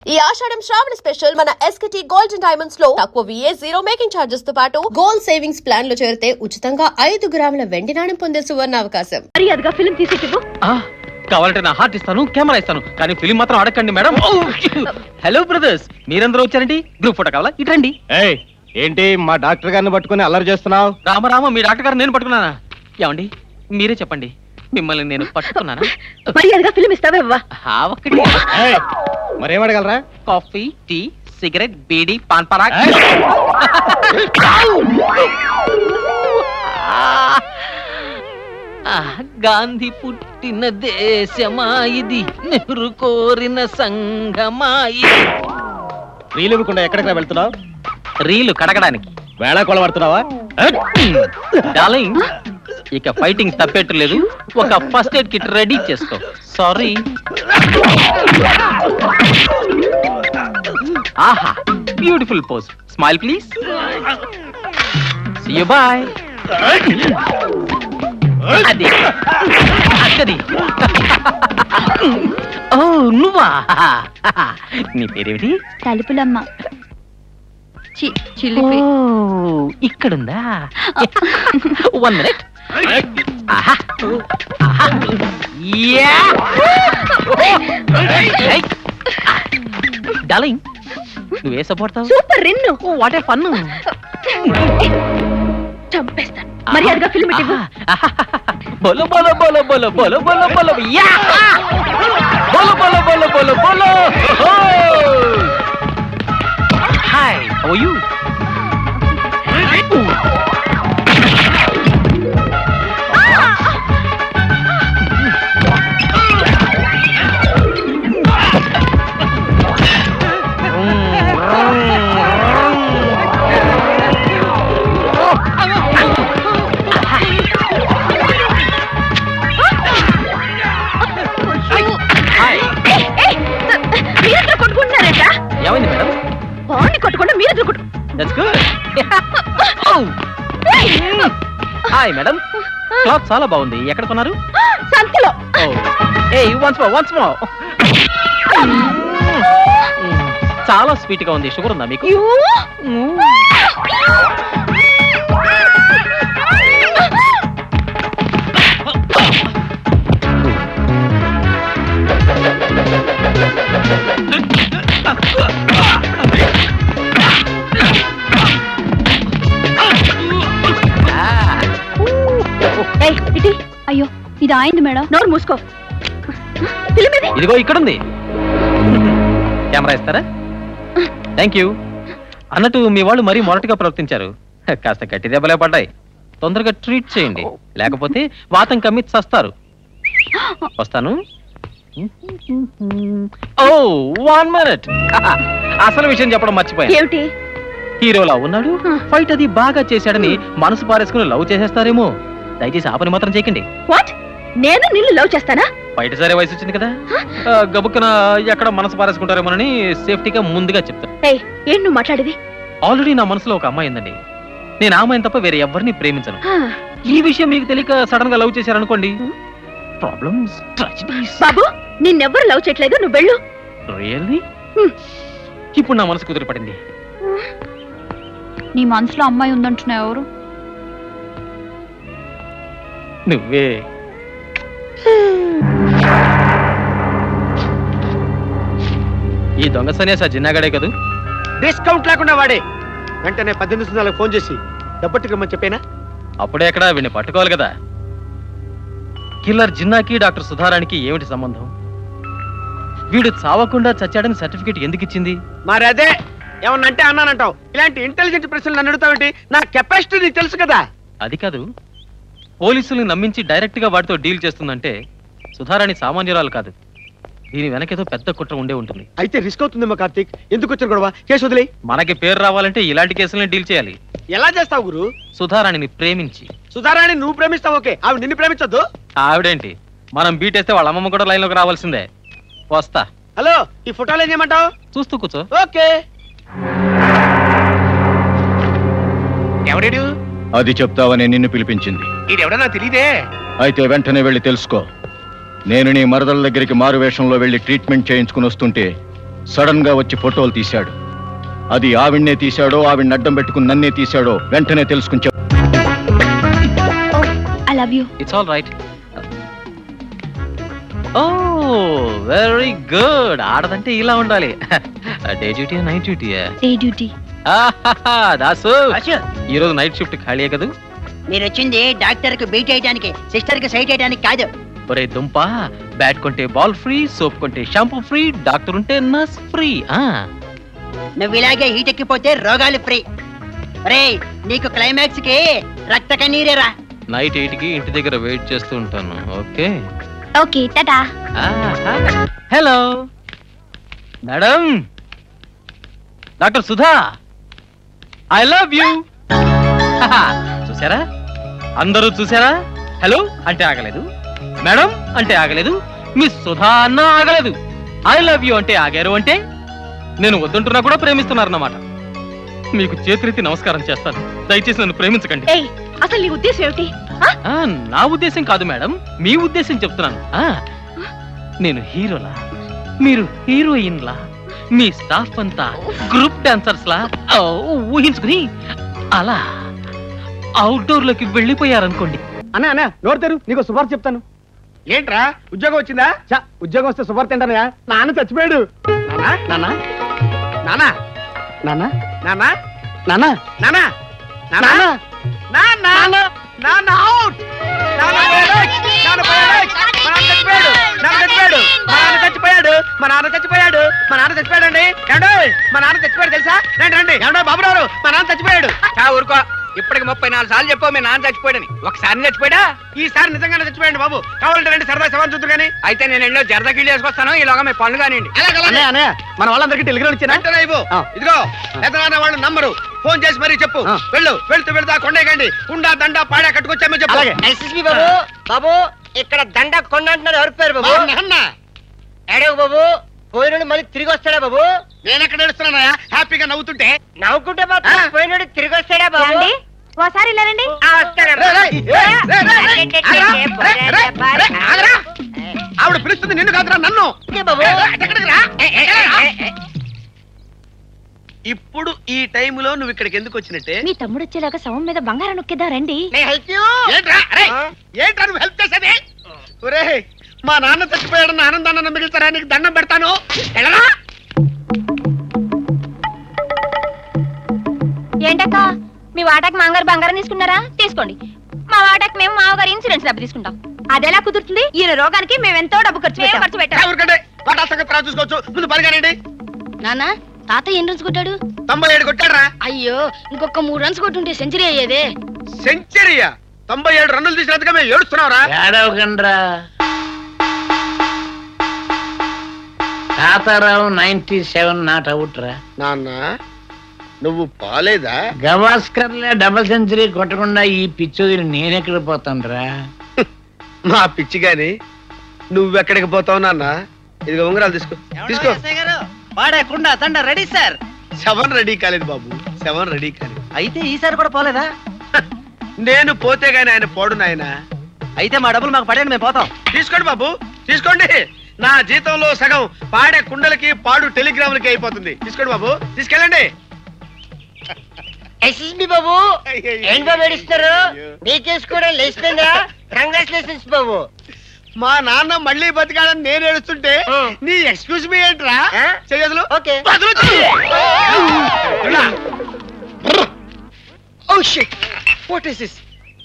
ఈ ఆషాఢం శ్రావణ స్పెషల్ మన SKT gold and diamonds లో తక్కువ VA జీరో మేకింగ్ చార్జెస్ తో పాటు గోల్డ్ సేవింగ్స్ ప్లాన్ లో చేరితే ఉచితంగా 5 గ్రాముల వెండి నాణెం పొందే సువర్ణ అవకాశం. మర్యాదగా ఫిల్మ్ తీసేటివ్వు. కావాలంటే నా హార్ట్ ఇస్తాను, కెమెరా ఇస్తాను, కానీ ఫిల్మ్ మాత్రం అడగండి మేడం. హలో బ్రదర్స్, మీరందరూ వచ్చారండి. గ్రూప్ ఫోటో కావాలా? ఇటండి. ఏంటి మా డాక్టర్ గారిని పట్టుకుని అల్లరి చేస్తున్నావు? రామ మీ డాక్టర్ గారు నేను పట్టుకున్నానా? ఏమండి మీరే చెప్పండి, మిమ్మల్ని నేను పట్టుకున్నానా? మర్యాదగా ఫిల్మ్ ఇస్తావా? ఒక్కటి మరేం అడగలరా? Coffee, tea, cigarette, bidi, Pan Parag. Gandhi పుట్టిన దేశమా ఇది, నెహ్రూ కోరిన సంఘమా ఇది. రీలు ఇవ్వకుండా ఎక్కడికి వెళ్తున్నావు? రీలు కడగడానికి. వేళ కొలబడుతున్నావా? డార్లింగ్, ఇక ఫైటింగ్ తప్పేట్లేదు. ఒక ఫస్ట్ ఎయిడ్ కిట్ రెడీ చేసుకో. సారీ. ఆహా, beautiful pose. Smile please. See you bye. అది అక్కది. ఓ నువ్వా? నీ పేరేమిటి? తలుపులమ్మ. ఇక్కడుందా? 1 minute. డార్లింగ్, నువ్వే సపోర్ట్? సూపర్ రిన్ను. What a fun. చంపేస్తాను. మర్యాదగా ఫిల్మ్ ఇవ్వు. బోలో బోలో బోలో బోలో బోలో బోలో బోలో యా బోలో బోలో బోలో బోలో బోలో. Hi, how are you? ఏమైంది మేడం? బాగుంది కొట్టుకుంటే మీరు కొట్టు. That's good. Hi madam, cloth చాలా బాగుంది. ఎక్కడ కొన్నారు? సంతలో. ఏయ్, వన్స్ మోర్. చాలా స్వీట్ గా ఉంది. షుగర్ ఉందా మీకు? అయ్యో, ఇది ఆయింది మేడం. నోరు మూసుకో. ఇదిగో ఇక్కడుంది. కెమెరా ఇస్తారా? Thank you. అన్నట్టు మీ వాళ్ళు మరీ మొరటుగా ప్రవర్తించారు. కాస్త గట్టి దెబ్బలే పడ్డాయి. తొందరగా ట్రీట్ చేయండి, లేకపోతే వాతం కమ్మి చస్తారు. వస్తాను. ఓ 1 minute. అసలు విషయం చెప్పడం మర్చిపోయా. ఏమిటి? హీరోలా ఉన్నాడు, ఫైట్ అది బాగా చేశాడని మనసు పారేసుకుని లవ్ చేసేస్తారేమో. దయచేసి ఆ పని మాత్రం చేయకండి. వాట్? నేను నిన్ను లవ్ చేస్తానా? బయట సరే వయసు వచ్చింది కదా, గబుక్కన ఎక్కడ మనసు పారేసుకుంటారేమోనని సేఫ్టీగా ముందుగా చెప్తాను. ఏం నువ్వు మాట్లాడేది? ఆల్రెడీ నా మనసులో ఒక అమ్మాయి ఉందండి. నేను ఆ అమ్మాయిని తప్ప వేరే ఎవరిని ప్రేమించను. ఈ విషయం మీకు తెలియక సడన్ గా లవ్ చేశారనుకోండి, ప్రాబ్లమ్స్, ట్రాజడీస్. బాబు, నిన్నెవ్వరు లవ్ చేయట్లేదు, నువ్వు వెళ్ళు. రియల్లీ? ఇప్పుడు నా మనసు కుదిరిపడింది. నీ మనసులో అమ్మాయి ఉందంటున్నా ఎవరు? నువ్వే. ఈ దొంగ సన్యాసి జిన్నాగడే కదూ? డిస్కౌంట్ లేకుండా వాడే. వెంటనే 18 ఫోన్ చేసి డబ్బట్టుకోమని చెప్పేనా? అప్పుడే ఎక్కడ వీడిని పట్టుకోవాలి కదా. కిల్లర్ జిన్నాకి డాక్టర్ సుధారానికి ఏమిటి సంబంధం? వీడు చావకుండా చచ్చాడని సర్టిఫికేట్ ఎందుకు ఇచ్చింది? మరి అదే ఏమన్నంటే అన్నానంటావు. ఇలాంటి ఇంటెలిజెంట్ ప్రశ్నలు నన్ను అడుగుతావేంటి? నా కెపాసిటీ నీకు తెలుసు కదా. అది కాదు, పోలీసుల్ని నమ్మించి డైరెక్ట్ గా వాటితో డీల్ చేస్తుందంటే సుధారాణి సామాన్యురాలు కాదు. దీని వెనకేదో పెద్ద కుట్ర ఉండే ఉంటుంది. అయితే రిస్క్ అవుతుందేమో కార్తీక్. ఎందుకు వచ్చిన గొడవ? కేసు వదిలే. మనకి పేరు రావాలంటే ఇలాంటి కేసులని డీల్ చేయాలి. ఎలా చేస్తావు గురు? సుధారాణిని ప్రేమించి. సుధారాణి నువ్వు ప్రేమిస్తావు, ఓకే. ఆవిడ నిన్ను ప్రేమించొద్దు. ఆవిడేంటి, మనం బీటేస్తే వాళ్ళ అమ్మమ్మ కూడా లైన్ లోకి రావాల్సిందే. వస్తా. హలో, ఈ ఫోటోలు ఏం చేయమంటావు? చూస్తూ కూర్చో. ఓకే. ఎవడు? అది చెప్తావని నిన్ను పిలిపించింది. ఇదెవడో తెలియదే. అయితే వెంటనే వెళ్ళి తెలుసుకో. నేను నీ మరదల దగ్గరికి మారు వేషంలో వెళ్ళి ట్రీట్మెంట్ చేయించుకుని వస్తుంటే సడన్ గా వచ్చి ఫోటోలు తీశాడు. అది ఆవిడ్నే తీశాడో ఆవిడ్ని అడ్డం పెట్టుకుని నన్నే తీశాడో వెంటనే తెలుసుకుని చెప్పు. I love you. It's all right. Oh very good. ఆడదంటే ఇలా ఉండాలి. డే డ్యూటీ నైట్ డ్యూటీయా? Day duty. దాసు ఈ రోజు నైట్ షిఫ్ట్ ఖాళీ కదా? మీరు వచ్చింది డాక్టర్ కు బీట్ చేయడానికి, సిస్టర్ కి సైట్ చేయడానికి కాదు. ఒరే దుంప, బ్యాట్ కొంటే బాల్ ఫ్రీ, సోప్ కొంటే షాంపూ ఫ్రీ, డాక్టర్ ఉంటే నర్స్ ఫ్రీ. నువ్వు ఇలాగే హీట్ ఎక్కిపోతే రోగాలు ఫ్రీ. రే నీకు క్లైమాక్స్ కి రక్త కన్నీరేరా. నైట్ 8 కి ఇంటి దగ్గర వెయిట్ చేస్తూ ఉంటాను. Okay okay Tata. Hello madam, doctor Sudha, I love you. చూసారా, అందరూ చూసారా? హలో అంటే ఆగలేదు, మేడం అంటే ఆగలేదు, మిస్ సుధా అన్న ఆగలేదు, ఐ లవ్ యూ అంటే ఆగారు. అంటే నేను వద్దంటున్నా కూడా ప్రేమిస్తున్నారన్నమాట. మీకు చేతులెత్తి నమస్కారం చేస్తాను. దయచేసి నన్ను ప్రేమించకండి. ఏయ్, అసలు నీ ఉద్దేశం ఏమిటి? నా ఉద్దేశం కాదు మేడం, మీ ఉద్దేశం చెప్తున్నాను. నేను హీరోలా, మీరు హీరోయిన్లా, మీ స్టాఫ్ అంతా గ్రూప్ డాన్సర్స్ లా ఊహించుకుని అలా అవుట్డోర్ లోకి వెళ్ళిపోయారనుకోండి. అన్న నోరు తెరు, నీకు శుభార్త చెప్తాను. ఏంట్రా, ఉద్యోగం వచ్చిందా? ఉద్యోగం వస్తే శుభార్త ఏంటనయా? నాన్న చచ్చిపోయాడు. నాన్న నాన్న నాన్న నాన్న నాన్న నాన్న నాన్న నాన్న నాన్న నాన్న అవుట్. నాన్న పోయాడు. నాన్న చచ్చిపోయాడు. నాన్న చచ్చిపోయాడు. మా నాన్న చచ్చిపోయాడు. మా నాన్న చచ్చిపోయాడు. మా నాన్న చచ్చిపోయాడండి. ఏమండో మా నాన్న చచ్చిపోయాడు తెలుసా? రండి రండి. ఏమండో బాబురావు, మా నాన్న చచ్చిపోయాడు. ఊరుకో, ఇప్పటికి 34 సార్లు చెప్పావు మీ నాన్న చచ్చిపోయాడని. ఒకసారి చచ్చిపోయాడా? ఈసారి నిజంగానే చచ్చిపోయాడు బాబు. కావాలంటే రండి, సరదా సవాల్ చూద్దు కానీ. అయితే నేను ఎన్నో జరదా గిళ్ళు వేసుకొస్తాను, ఈలోగా మీ పనులు కానివ్వండి. మన వాళ్ళందరికీ టెలిగ్రామ్ ఇచ్చిన ఇదిగో పెద్దనాన్న వాళ్ళు నంబరు ఫోన్ చేసి మరీ చెప్పు. వెళ్తూ వెళ్తా కొండేకండి, కుండా దండ పాడా కట్టుకొచ్చామో చెప్పు. బాబు బాబు ఇక్కడ దండ కొండ అంటున్నారు. ఎవరి పేరు బాబు? ఏడవ బాబు, పోయినోడు మళ్ళీ తిరిగి వస్తాడా బాబు? నేను ఎక్కడ నడుస్తున్నానయా హ్యాపీగా నవ్వుతుంటే? నవ్వుకుంటే మాత్రం పోయినోడు తిరిగి వస్తాడా బాబు? ఓసారి ఇలా రండి. ఆవిడ పిలుస్తుంది నిన్ను కాదురా, నన్ను. ఇప్పుడు ఈ టైములో నువ్వు ఇక్కడికి ఎందుకు వచ్చినట్టే? మీ తమ్ముడు వచ్చేలాగా శవం మీద బంగారం నొక్కేదా రండి. ఏంట్రా నువ్వు హెల్ప్ చేసేది? ఒరే మా నాన్న చచ్చిపోయాడన్న ఆనందాన్ని మిగులుతారా? నీకు దండం పెడతాను. ఏంటక్క, మీ వాటాకి మాంగారు బంగారం తీసుకున్నారా? తీసుకోండి. మా వాటాకి మేము మామగారు ఇన్సూరెన్స్ డబ్బు తీసుకుంటాం. అదెలా కుదురుతుంది? ఈయన రోగానికి మేము ఎంతో డబ్బు ఖర్చు పెట్టాం. చూసుకోవచ్చు. ముందు పరిగానండి. నాన్న, తాత ఎన్ని రన్స్ కొట్టాడు? 97 కొట్టాడ్రా. అయ్యో, ఇంకొక 3 రన్స్ కొట్టుంటే సెంచరీ అయ్యేదే. సెంచరీయా? 97 రన్నులు తీసినందుకు మేము ఏడుస్తున్నావురా? ఏడవకండ్రా. తాతారావు 97 నాట్ అవుట్ రా. నాన్న నువ్వు పాలేదా? గవాస్కర్లే డబుల్ సెంచరీ కొట్టకుండా ఈ పిచ్చోదిని నేనెక్కడ పోతానురా? మా పిచ్చి గాని నువ్వెక్కడికి పోతావు నాన్న? ఇదిగో ఉంగరాలు తీసుకో. తీసుకో. పాడకుండా దండ రెడీ సార్. శవం రెడీ కాలేదు బాబు, శవం రెడీ కాలేదు. అయితే ఈసారి కూడా పోలేదా? నేను పోతే గాని ఆయన పోడు నాయన. అయితే మా డబ్బులు మాకు పడేయండి, మేము పోతాం. తీసుకోండి బాబు, తీసుకోండి. నా జీతంలో సగం పాడే కుండలకి పాడు టెలిగ్రాములకి అయిపోతుంది. తీసుకోండి బాబు, తీసుకెళ్ళండి. ఎస్ఎస్బి బాబు, ఏం బాబు ఏడుస్తారు? మీకేసి కూడా లేస్తుందా? కంగ్రాచులేషన్స్ బాబు. మా నాన్న మళ్ళీ బతికాడని నేను ఏడుస్తుంటే నీ ఎక్స్క్యూజ్ మీ ఏంట్రా? చెయ్యదులు. Okay. Oh shit! What is this?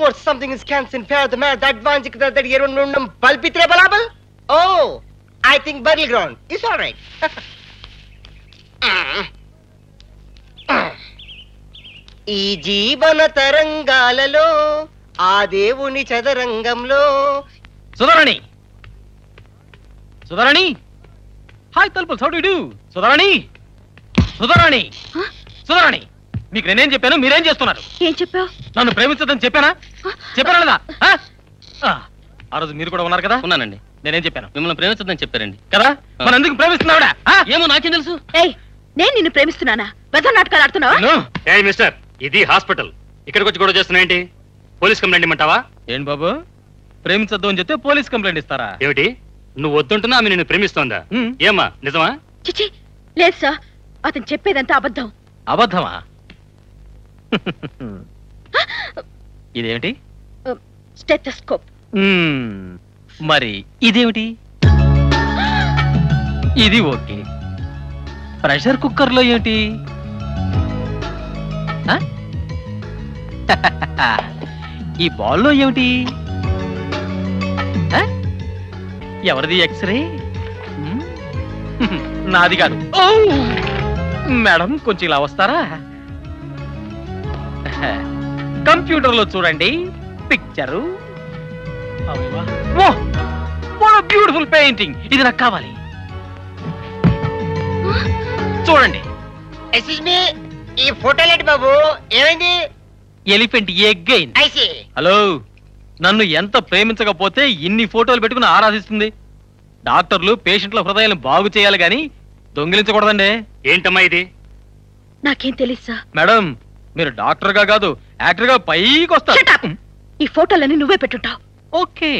What something is cancer in pair the man that one that you don't palpitre balabal? Oh, I think burial ground. It's all right. ఈ జీవన తరంగాలలో ఆ దేవుని చదరంగంలో Sudharani, Sudharani, hi తలుపులు, how do you do? Sudharani, Sudharani, Sudharani, మీకు నేనేం చెప్పాను, మీరేం చేస్తున్నారు? ఏం చెప్పావు? నన్ను ప్రేమించదని చెప్పానా? చెప్పానా లేదా? ఆ రోజు మీరు కూడా ఉన్నారు కదా? ఉన్నానండి. నేనేం చెప్పాను? మిమ్మల్ని ప్రేమించదని చెప్పారండి కదా? మరి ఎందుకు ప్రేమిస్తున్నావుడా? ఏమో నాకేం తెలుసు. ఏయ్, నేను నిన్ను ప్రేమిస్తున్నానా? పెద్ద నాటకాలు ఆడుతున్నావా? ఏయ్ మిస్టర్, ఇది హాస్పిటల్. ఇక్కడికి వచ్చి గొడవ చేస్తున్నా ఏంటి? పోలీస్ కంప్లైంట్ ఇమ్మంటావా? ఏంటి బాబు, ప్రేమించద్దు అని చెప్తే పోలీస్ కంప్లైంట్ ఇస్తారా? ఏమిటి, నువ్వు వద్దుంటున్నా ఆమె నిన్ను ప్రేమిస్తోందా? ఏమ్మా నిజమా? చిచి, లేదు సార్, అతను చెప్పేదంతా అబద్ధం. అబద్ధమా? ఇదేమిటి? స్టెథోస్కోప్. మరి ఇదేమిటి? ఇది ఓకే. ప్రెషర్ కుక్కర్లో ఏమిటి? ఆ? ఈ బాల్లో ఏమిటి? ఆ? ఎవరిది ఎక్స్రే? నాది కాదు. ఓ! మేడం కొంచెం ఇలా వస్తారా? కంప్యూటర్లో చూడండి పిక్చరు. బ్యూటిఫుల్ పెయింటింగ్, ఇది నాకు కావాలి. చూడండి. ఎక్స్క్యూజ్ మీ, ఈ ఫోటోలు ఏంటి బాబు? ఏమైంది? ఎలిఫెంట్ ఎగ్ అయింది. ఐసి హలో, నన్ను ఎంత ప్రేమించకపోతే ఇన్ని ఫోటోలు పెట్టుకుని ఆరాధిస్తుంది? డాక్టర్లు పేషెంట్ల హృదయాలను బాగు చేయాలి గాని దొంగిలించకూడదండి. ఏంటమ్మా ఇది? నాకేం తెలియదు సార్. మేడం, మీరు డాక్టర్ గా కాదు యాక్టర్ గా పైకి వస్తారు. Shut up! ఈ ఫోటోలన్నీ నువ్వే పెట్టుంటావు. ఓకే,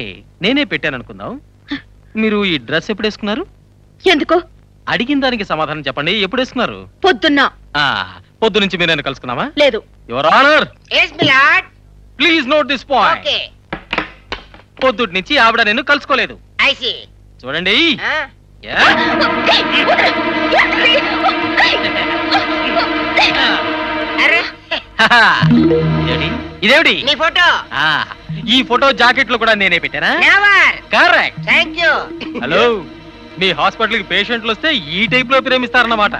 నేనే పెట్టాను అనుకుందాం. మీరు ఈ డ్రెస్ ఎప్పుడు వేసుకున్నారు? ఎందుకు? అడిగిన దానికి సమాధానం చెప్పండి. ఎప్పుడు వేసుకున్నారు? పొద్దున్నా. పొద్దు నుంచి మీరు నన్ను కలుసుకున్నావా? లేదు. Your honour, yes milord. Please note this point. Okay, పొద్దుటి నుంచి ఆవిడ నేను కలుసుకోలేదు. ఐసి చూడండి. అరే ఇదేమిటి? నీ ఫోటో. ఈ ఫోటో జాకెట్ లో కూడా నేనే పెట్టానా? Never. Correct. Thank you. Hello, మీ హాస్పిటల్ కి పేషెంట్లు వస్తే ఈ టైప్ లో ప్రేమిస్తారన్నమాట.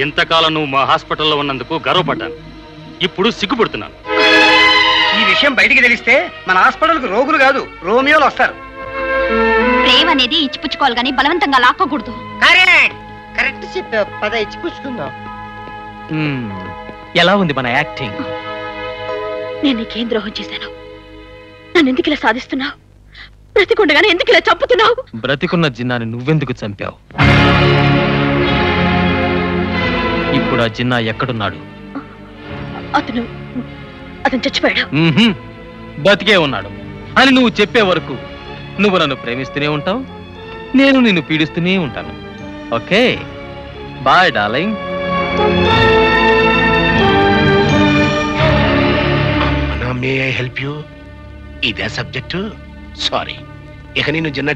ఇంతకాలం నువ్వు మా హాస్పిటల్లో ఉన్నందుకు గర్వపడ్డాను. ఇప్పుడు సిగ్గుపడుతున్నాను. ఈ విషయం బయటికి తెలిస్తే మన హాస్పిటల్ కు రోగులు కాదు రోమియోలు వస్తారు. ప్రేమ అనేది ఇచ్చిపుచ్చుకోవాలి కానీ బలవంతంగా లాక్కోకూడదు. కరెక్ట్ కరెక్ట్ చెప్పావు. పద ఇచ్చి పుచ్చుకుందాం. ఎలా ఉంది మన యాక్టింగ్? నేను నీకేం ద్రోహం చేశాను? నన్ను ఎందుకు ఇలా సాధిస్తున్నావు? బ్రతికుండగానే ఎందుకు ఇలా చంపుతున్నావు? బ్రతికున్న జిన్నాని నువ్వెందుకు చంపావు? ఇప్పుడు ఆ జిన్నా ఎక్కడున్నాడు? అతను చచ్చిపోయాడు. బతికే ఉన్నాడు అని నువ్వు చెప్పే వరకు నువ్వు నన్ను ప్రేమిస్తూనే ఉంటావు, నేను నిన్ను పీడిస్తూనే ఉంటాను. Okay, bye darling. May I help you? ఇదే సబ్జెక్టు. సారీ, ఇక నేను చిన్న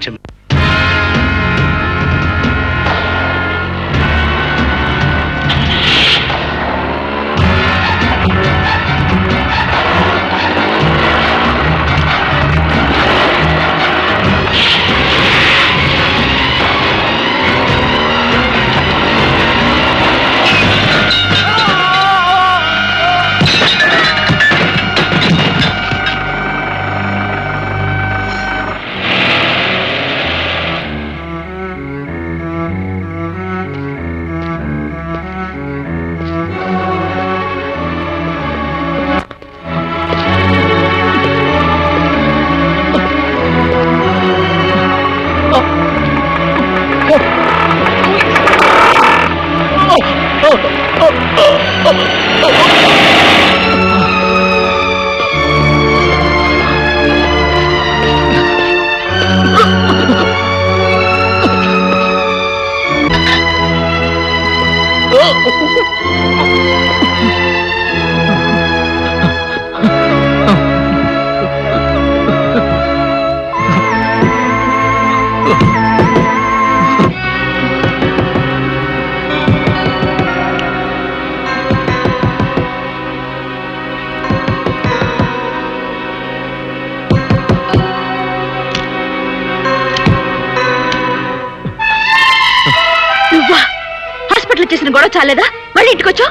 చేసిన గొడవ చాలేదా? మళ్ళీ ఇంటికొచ్చా?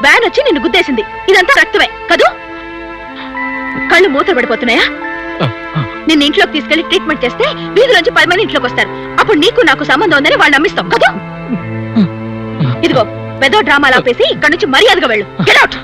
వ్యాన్ వచ్చి నిన్ను గుద్దేసింది. ఇదంతా రక్తమే కదూ? కళ్ళు మూతలు పడిపోతున్నాయా? నిన్ను ఇంట్లోకి తీసుకెళ్లి ట్రీట్మెంట్ చేస్తే వీధిలోంచి 10 మంది ఇంట్లోకి వస్తారు. అప్పుడు నీకు నాకు సంబంధం ఉందని వాళ్ళు నమ్మిస్తాం కదూ? ఇదిగో పెద్ద డ్రామాలు ఆపేసి ఇక్కడ నుంచి మర్యాదగా వెళ్ళు. Get out.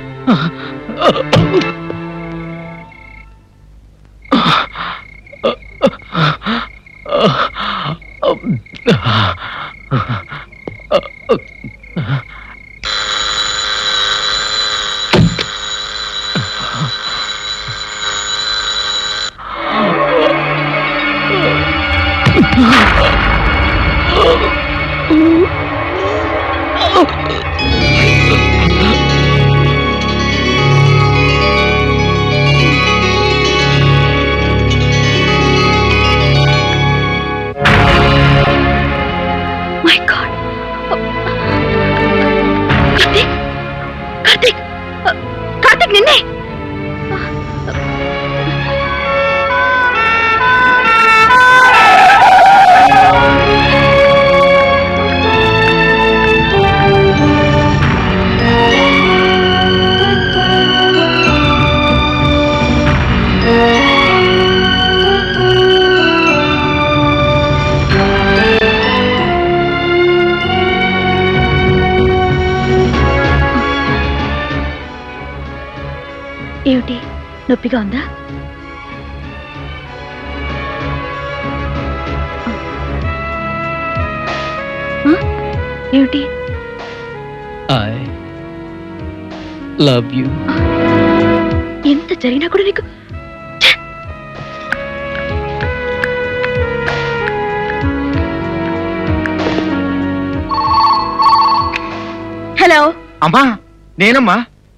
నొప్పిగా ఉందా? ఆ? ఏమిటి? I love you. ఎంత జరిగినా కూడా నీకు హలో, అమ్మా నేనమ్మా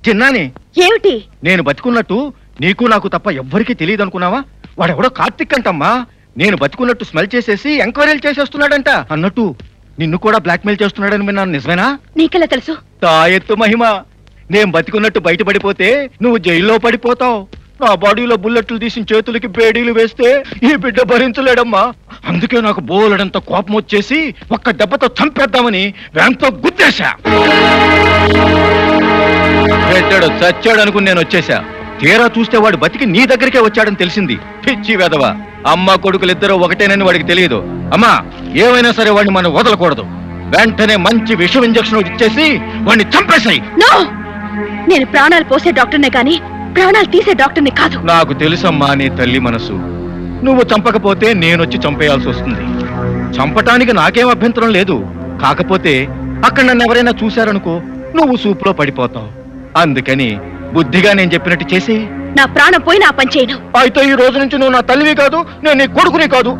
చిన్నాని. ఏమిటి? నేను బతికున్నట్టు నీకు నాకు తప్ప ఎవ్వరికీ తెలియదు అనుకున్నావా? వాడెవడో కార్తిక్ అంటమ్మా. నేను బతికున్నట్టు స్మెల్ చేసేసి ఎంక్వైరీలు చేసేస్తున్నాడంట. అన్నట్టు నిన్ను కూడా బ్లాక్మెయిల్ చేస్తున్నాడని విన్నాను, నిజమేనా? నీకెలా తెలుసు? తా ఎత్తు మహిమ. నేను బతికున్నట్టు బయటపడిపోతే నువ్వు జైల్లో పడిపోతావు. నా బాడీలో బుల్లెట్లు తీసిన చేతులకి బేడీలు వేస్తే ఈ బిడ్డ భరించలేడమ్మా. అందుకే నాకు బోలెడంత కోపం వచ్చేసి ఒక్క దెబ్బతో చంపేద్దామని వ్యాన్తో గుద్దేశా. పెట్టాడు చచ్చాడు అనుకుని నేను వచ్చేసా. తీరా చూస్తే వాడు బతికి నీ దగ్గరికే వచ్చాడని తెలిసింది. పిచ్చి వెధవ. అమ్మ కొడుకులిద్దరూ ఒకటేనని వాడికి తెలియదు. అమ్మా ఏమైనా సరే వాడిని మనం వదలకూడదు. వెంటనే మంచి విషం ఇంజక్షన్ ఇచ్చేసి వాడిని చంపేశాయి. నో, నేను ప్రాణాలు పోసే డాక్టర్నే కానీ ప్రాణాలు తీసే డాక్టర్ని కాదు. నాకు తెలుసమ్మా నీ తల్లి మనసు. నువ్వు చంపకపోతే నేనొచ్చి చంపేయాల్సి వస్తుంది. చంపటానికి నాకేం అభ్యంతరం లేదు. కాకపోతే అక్కడ నన్ను ఎవరైనా చూశారనుకో నువ్వు సూపులో పడిపోతావు. అందుకని బుద్ధిగా నేను చెప్పినట్టు చేసి. నా ప్రాణం పోయి నా పని చేయను. అయితే ఈ రోజు నుంచి నువ్వు నా తల్లివి కాదు, నేను నీ కొడుకుని కాదు.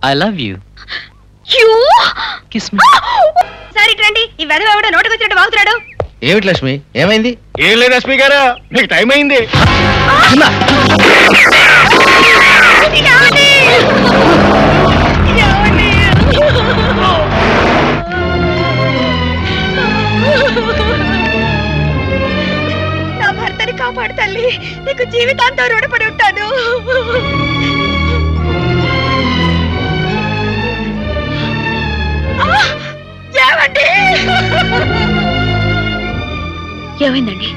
I love you. Kiss me. సరే రండి, ఈ వెధవ ఎవడో నోటుకొచ్చినట్టు వాగుతున్నాడు. ఏమిటి లక్ష్మి, ఏమైంది? ఏం లేదు లక్ష్మి గారు, నీకు టైం అయింది. నా భర్తని కాపాడు తల్లి, నీకు జీవితాంతం రుణపడి ఉంటాను. ఏమైందండి?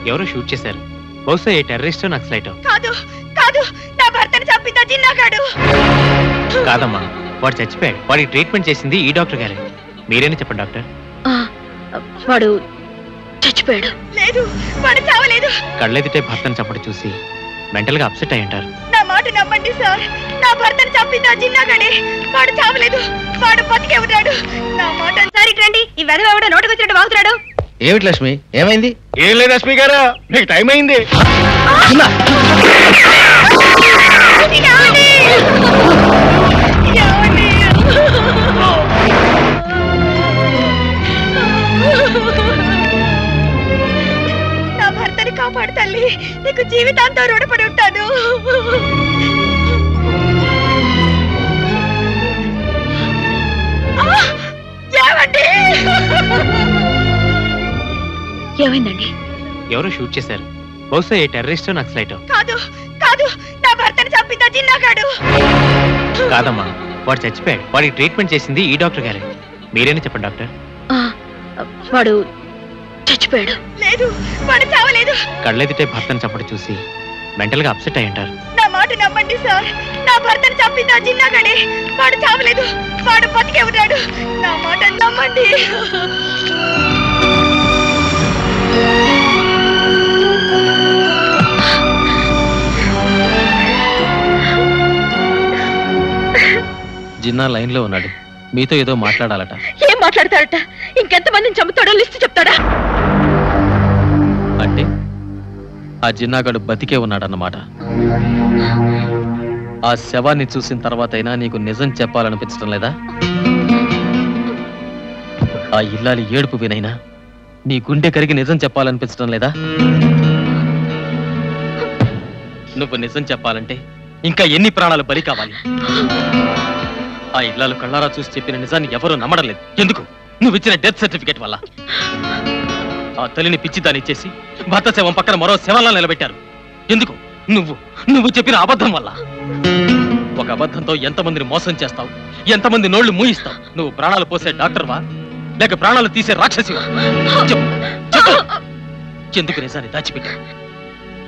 ఎవరో షూట్ చేశారు. బహుశా ఏ టెర్రరిస్టో నక్సలైటో. కాదు కాదు, నా భర్తని చంపిందా జిన్నాగాడు. కాదమ్మా, వాడు చచ్చిపోయాడు. వాడికి ట్రీట్మెంట్ చేసింది ఈ డాక్టర్ గారే. మీరేనా చెప్పండి డాక్టర్. వాడు చచ్చిపోయాడు. లేదు, వాడు చావలేదు. కళ్ళెదిటే భర్తను చంపడం చూసి మెంటల్ గా అప్సెట్ అయి ఉంటారు. నా మాట నమ్మండి సార్, నా భర్తని చంపిందా జిన్నాగాడే. వాడు చావలేదు, వాడు బతికే ఉన్నాడు. నా మాట సరే రండి, ఈ వెధవ ఎవడో నోటుకొచ్చినట్టు వాగుతున్నాడు. ఏమిటి లక్ష్మి, ఏమైంది? ఏం లేదు లక్ష్మి గారు, నీకు టైం అయింది. నా భర్తని కాపాడు తల్లి, నీకు జీవితాంతం రుణపడి ఉంటాను. ఏమైందండి? ఎవరో షూట్ చేశారు. బహుశా ఏ టెర్రరిస్టో నక్సలైటో. కాదు కాదు, నా భర్తని చంపిందా జిన్నాగాడు. కాదమ్మా, వాడు చచ్చిపోయాడు. వాడికి ట్రీట్మెంట్ చేసింది ఈ డాక్టర్ గారే. మీరేనా చెప్పండి డాక్టర్. వాడు చచ్చిపోయాడు. లేదు, వాడు చావలేదు. కళ్ళెదిటే భర్తను చంపడం చూసి మెంటల్ గా అప్సెట్ అయి ఉంటారు. నా మాట నమ్మండి సార్, నా భర్తని చంపిందా జిన్నాగాడే. వాడు చావలేదు, వాడు బతికే ఉన్నాడు. నా మాట నమ్మండి. జిన్నా లైన్ లో ఉన్నాడు. మీతో ఏదో మాట్లాడాలట. ఏం మాట్లాడతాడట? ఇంకెంత మందిని చంపుతాడో లిస్ట్ చెప్తాడా? అంటే ఆ జిన్నాగాడు బతికే ఉన్నాడన్నమాట. ఆ శవాన్ని చూసిన తర్వాతైనా నీకు నిజం చెప్పాలనిపించడం లేదా? ఆ ఇల్లాలి ఏడుపు వినైనా నీ గుండె కరిగి నిజం చెప్పాలనిపించడం లేదా? నువ్వు నిజం చెప్పాలంటే ఇంకా ఎన్ని ప్రాణాలు బలి కావాలి? ఆ ఇళ్లలో కళ్ళారా చూసి చెప్పిన నిజాన్ని ఎవరూ నమ్మడం లేదు. ఎందుకు? నువ్వు ఇచ్చిన డెత్ సర్టిఫికేట్ వల్ల. ఆ తల్లిని పిచ్చిదాన్ని ఇచ్చేసి భర్త శవం పక్కన మరో శవంలా నిలబెట్టారు. ఎందుకు? నువ్వు చెప్పిన అబద్ధం వల్ల. ఒక అబద్ధంతో ఎంతమందిని మోసం చేస్తావు, ఎంతమంది నోళ్లు మూయిస్తావు? నువ్వు ప్రాణాలు పోసే డాక్టర్వా, లేక ప్రాణాలు తీసే రాక్షసివా? చెప్పు. ఎందుకు నిజాన్ని దాచిపెట్టావు?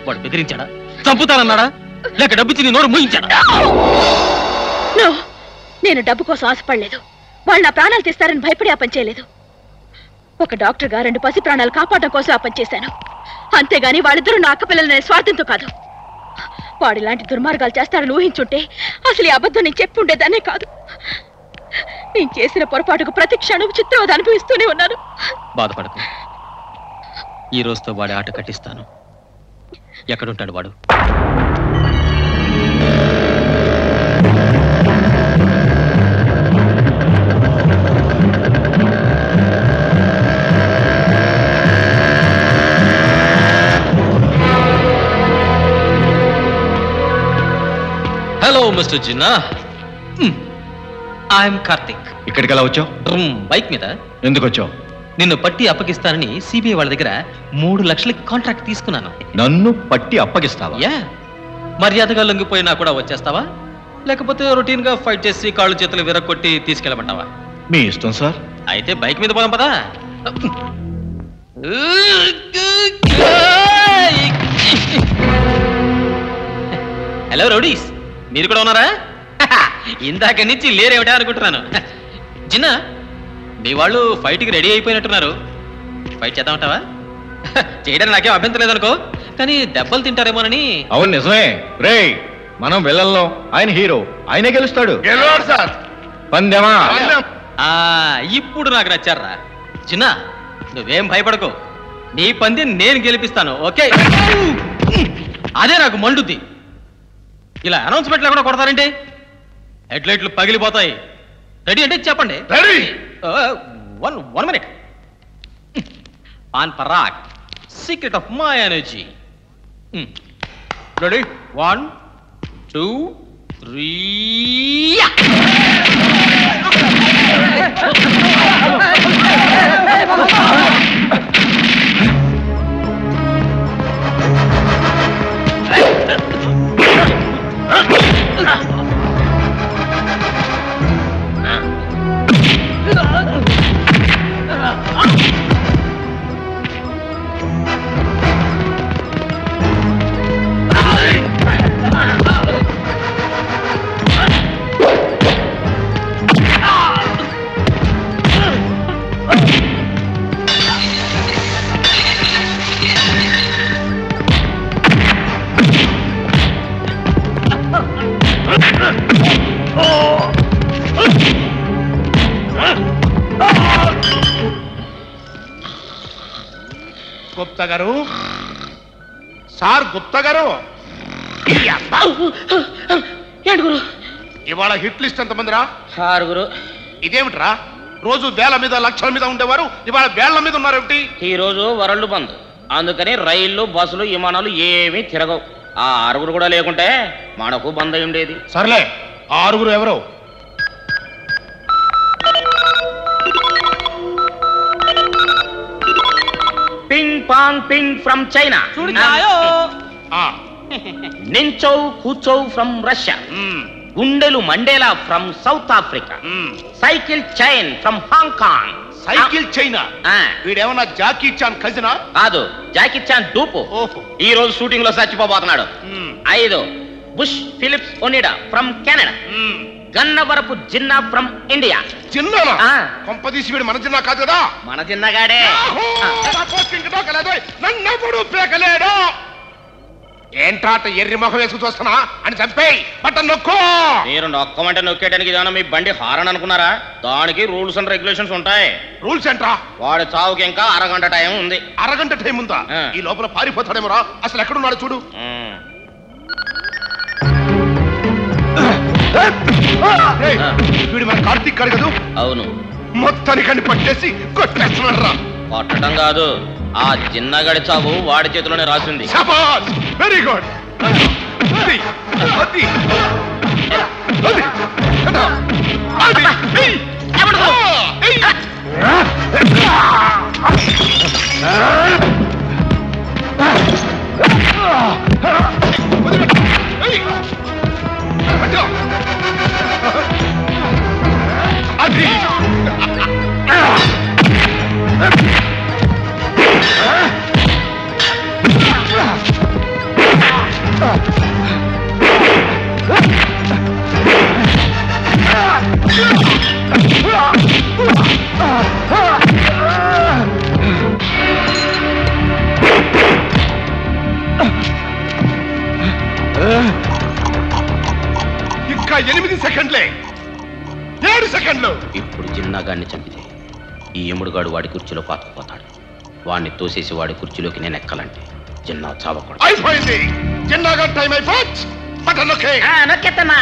వాడు బెదిరించాడా, చంపుతానన్నాడా, లేక డబ్బిచ్చి నీ నోరు మూయించాడా? నేను డబ్బు కోసం ఆశపడలేదు. వాళ్ళు నా ప్రాణాలు తీస్తారని భయపడి ఆ పని చేయలేదు. ఒక డాక్టర్గా 2 పసి ప్రాణాలు కాపాడడం కోసం ఆ పని చేశాను. అంతేగాని వాళ్ళిద్దరూ నా అక్క పిల్లలనే స్వార్థంతో కాదు. వాడు ఇలాంటి దుర్మార్గాలు చేస్తారని ఊహించుంటే అసలు ఈ అబద్ధం నేను చెప్పి ఉండేదాన్నే కాదు. నేను చేసిన పొరపాటుకు ప్రతి క్షణం చిత్రవద అనుభవిస్తూనే ఉన్నాను. బాధపడకు, ఈ రోజుతో వాడి ఆట కట్టిస్తాను. ఎక్కడుంటాడు వాడు? Hello mister Jinnah, I'm Karthik. ఇక్కడికి ఎలా వచ్చావు? బైక్ మీద. ఎందుకు వచ్చావు? నిన్ను పట్టి అప్పగిస్తానని సిబిఐ వాళ్ళ దగ్గర 3 లక్షలకి కాంట్రాక్ట్ తీసుకున్నాను. నన్ను పట్టి అప్పగిస్తావా? యా. మర్యాదగా లొంగిపోయినా కూడా వచ్చేస్తావా, లేకపోతే రొటీన్ గా ఫైట్ చేసి కాళ్ళు చేతులు విరగొట్టి తీసుకెళ్ళమంటావా? మీ ఇష్టం సార్. అయితే బైక్ మీద పోదాం పదా. హలో రౌడీస్, మీరు కూడా ఉన్నారా? ఇందాక నుంచి లేరేమిటా అనుకుంటున్నాను. చిన్న, మీ వాళ్ళు ఫైట్కి రెడీ అయిపోయినట్టున్నారు. ఫైట్ చేద్దామంటావా? చేయడానికి నాకేం అభ్యంతరం లేదనుకో, కానీ దెబ్బలు తింటారేమోనని. అవును నిజమే. రేయ్, మనం వెళ్ళల్లో ఆయన హీరో, ఆయనే గెలుస్తాడు. సార్ పందెమా? ఇప్పుడు నాకు నచ్చారా. చిన్న, నువ్వేం భయపడకు, నీ పందెం నేను గెలిపిస్తాను. ఓకే? అదే నాకు మండుద్ది. ఇలా అనౌన్స్మెంట్ కూడా కొడతారంటే హెడ్లైట్లు పగిలిపోతాయి. రెడీ అంటే చెప్పండి. One minute. On Parag, secret of my energy. Ready? 1 2 3. Gupta గారు, సార్ గుప్తా గారు, ఏడుగురు. ఇవాళ హిట్ లిస్ట్ ఎంతమందిరా? 6. ఇదేమిట్రా, రోజు వేల మీద లక్షల మీద ఉండేవారు ఇవాళ వేళ్ల మీద ఉన్నారేమిటి? ఈ రోజు వరల్డ్ బంద్, అందుకని రైళ్లు బస్సులు విమానాలు ఏమీ తిరగవు. ఆ 6 కూడా లేకుంటే మనకు బంద్ అయి ఉండేది. సర్లే, ఆ 6 ఎవరు? Ping pong ping from China, నించౌ కూచౌ ఫ్రమ్ రష్యా, గుండెలు Mandela from South Africa, cycle chain from Hong. Cycle China? వీడేమన్నా జాకీ చాన్ కజినా? కాదు, జాకీ చాన్ డూపు. ఈ రోజు షూటింగ్ లో చచ్చిపోబోతున్నాడు. 5 Bush Philips Onida from Canada, Gannavarapu Jinnah from India. చిన్నానా? కొంపదీసి వీడు మన చిన్నా కాదు కదా? మన చిన్నగాడే. నన్నెప్పుడు పేకలేడు. ఏంట్రాట ఎర్రి మొహం వేసుకు చూస్తున్నా అని చంపేయి, పట్ట నొక్కో. మీరు నొక్కమంటే నొక్కేయడానికి ఏదైనా మీ బండి హారన్ అనుకున్నారా? దానికి రూల్స్ అండ్ రెగ్యులేషన్స్ ఉంటాయి. రూల్స్ ఏంట్రా? వాడి చావుకి ఇంకా అరగంట టైం ఉంది. అరగంట టైం ఉందా? ఈ లోపల పారిపోతాడేమోరా. అసలు ఎక్కడున్నాడు చూడు. వీడు మన కార్తీక్ గారు కదా? అవును. మొత్తానికని పట్టేసి కొట్టేస్తున్నాడు రా. కొట్టడం కాదు, ఆ చిన్నగడి చావు వాడి చేతిలోనే రాసింది. Very good. ఇంకా 8 సెకండ్లే, 7 సెకండ్లు. ఇప్పుడు జిన్నాగాన్ని చంపితే ఈ ఎముడుగాడు వాడి కుర్చీలో పాతుకుపోతాడు. వాడిని తోసేసి వాడి కుర్చీలోకి నేను ఎక్కాలంటే జిన్నా చావకూడదు. అయిపోయింది. చిన్నగా టైం అయిపోవచ్చు. బటన్ నొక్కే. నొక్కేత్తమ్మా.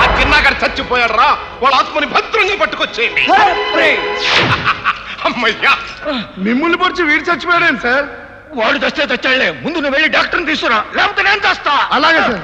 ఆ చిన్నగాడు చచ్చిపోయాడు రా. వాళ్ళ ఆత్మని భద్రంగా పట్టుకొచ్చేయండి. అమ్మయ్యా, మిమ్మల్ని పొడిచి వీడు చచ్చిపోయాడేం సార్? వాడు తెస్తే తెచ్చాడులే, ముందు నువ్వు వెళ్ళి డాక్టర్ని తీసుకురా, లేకపోతే నేను తెస్తా. అలాగే సార్.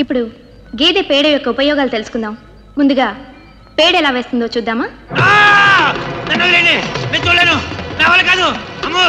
ఇప్పుడు గేదె పేడ యొక్క ఉపయోగాలు తెలుసుకుందాం. ముందుగా పేడ ఎలా వేస్తుందో చూద్దామా? నేను చూడలేను, నా వల్ల కాదు. అమ్మో.